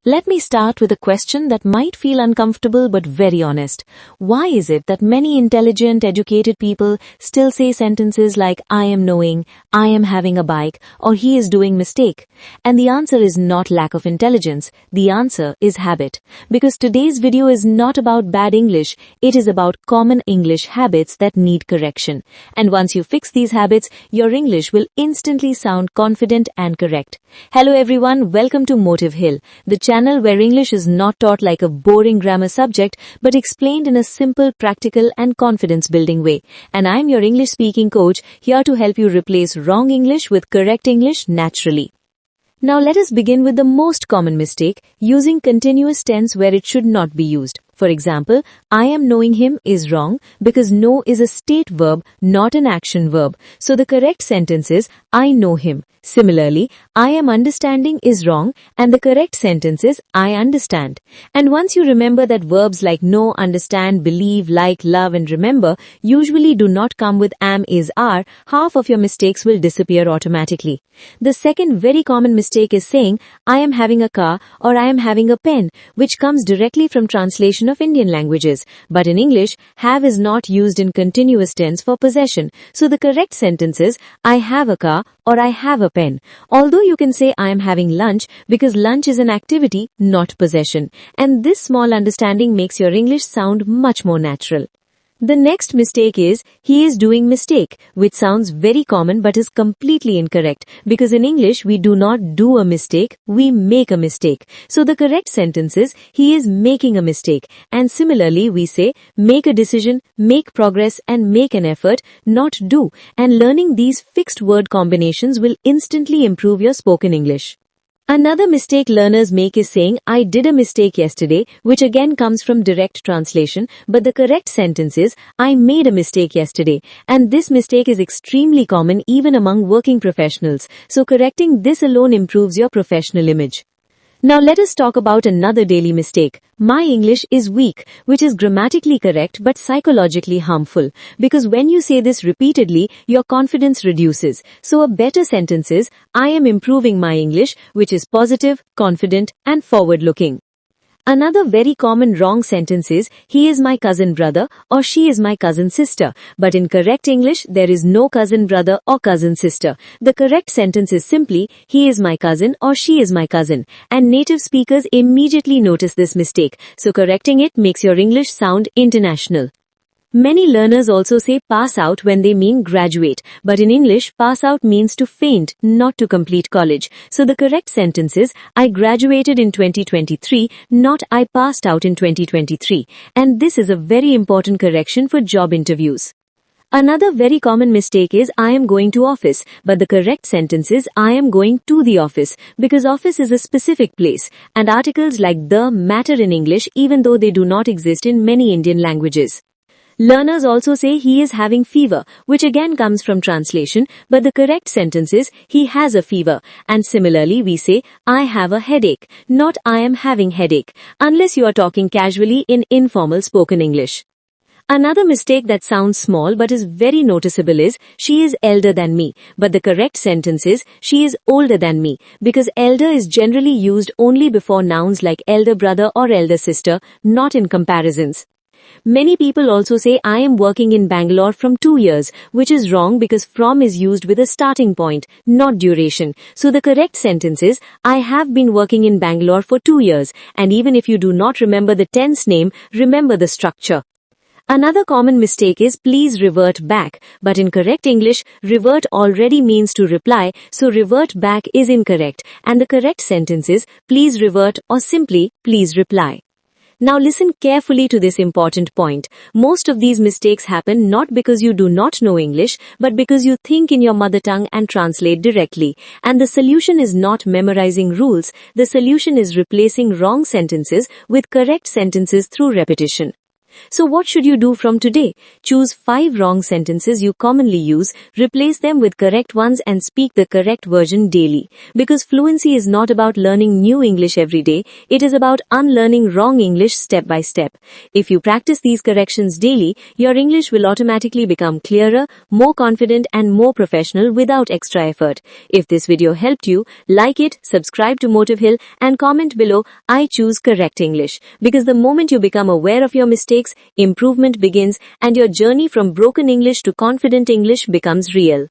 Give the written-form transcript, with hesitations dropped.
Let me start with a question that might feel uncomfortable but very honest. Why is it that many intelligent, educated people still say sentences like I am knowing, I am having a bike, or he is doing mistake? And the answer is not lack of intelligence. The answer is habit. Because today's video is not about bad English, it is about common English habits that need correction. And once you fix these habits, your English will instantly sound confident and correct. Hello everyone, welcome to Motive Hill, the channel where English is not taught like a boring grammar subject but explained in a simple, practical and confidence-building way. And I'm your English-speaking coach here to help you replace wrong English with correct English naturally. Now let us begin with the most common mistake, using continuous tense where it should not be used. For example, I am knowing him is wrong because know is a state verb, not an action verb. So the correct sentence is I know him. Similarly, I am understanding is wrong and the correct sentence is I understand. And once you remember that verbs like know, understand, believe, like, love and remember usually do not come with am, is, are, half of your mistakes will disappear automatically. The second very common mistake is saying I am having a car or I am having a pen, which comes directly from translation of Indian languages. But in English, have is not used in continuous tense for possession. So the correct sentence is I have a car or I have a pen. Although you can say I am having lunch because lunch is an activity, not possession. And this small understanding makes your English sound much more natural. The next mistake is he is doing mistake, which sounds very common but is completely incorrect because in English we do not do a mistake, we make a mistake. So the correct sentence is he is making a mistake. And similarly we say make a decision, make progress and make an effort, not do. And learning these fixed word combinations will instantly improve your spoken English. Another mistake learners make is saying, I did a mistake yesterday, which again comes from direct translation, but the correct sentence is, I made a mistake yesterday. And this mistake is extremely common even among working professionals, so correcting this alone improves your professional image. Now let us talk about another daily mistake. My English is weak, which is grammatically correct but psychologically harmful. Because when you say this repeatedly, your confidence reduces. So a better sentence is, I am improving my English, which is positive, confident and forward-looking. Another very common wrong sentence is, he is my cousin brother or she is my cousin sister. But in correct English, there is no cousin brother or cousin sister. The correct sentence is simply, he is my cousin or she is my cousin. And native speakers immediately notice this mistake. So correcting it makes your English sound international. Many learners also say pass out when they mean graduate, but in English, pass out means to faint, not to complete college. So the correct sentence is, I graduated in 2023, not I passed out in 2023. And this is a very important correction for job interviews. Another very common mistake is I am going to office, but the correct sentence is I am going to the office, because office is a specific place, and articles like the matter in English even though they do not exist in many Indian languages. Learners also say he is having fever, which again comes from translation, but the correct sentence is he has a fever. And similarly we say I have a headache, not I am having headache, unless you are talking casually in informal spoken English. Another mistake that sounds small but is very noticeable is she is elder than me, but the correct sentence is she is older than me, because elder is generally used only before nouns like elder brother or elder sister, not in comparisons. Many people also say I am working in Bangalore from 2 years, which is wrong because from is used with a starting point, not duration. So the correct sentence is I have been working in Bangalore for 2 years, and even if you do not remember the tense name, remember the structure. Another common mistake is please revert back, but in correct English, revert already means to reply, so revert back is incorrect, and the correct sentence is please revert or simply please reply. Now listen carefully to this important point. Most of these mistakes happen not because you do not know English, but because you think in your mother tongue and translate directly. And the solution is not memorizing rules. The solution is replacing wrong sentences with correct sentences through repetition. So what should you do from today? Choose 5 wrong sentences you commonly use, replace them with correct ones and speak the correct version daily. Because fluency is not about learning new English every day, it is about unlearning wrong English step by step. If you practice these corrections daily, your English will automatically become clearer, more confident and more professional without extra effort. If this video helped you, like it, subscribe to Motive Hill and comment below, I choose correct English. Because the moment you become aware of your mistakes, improvement begins and your journey from broken English to confident English becomes real.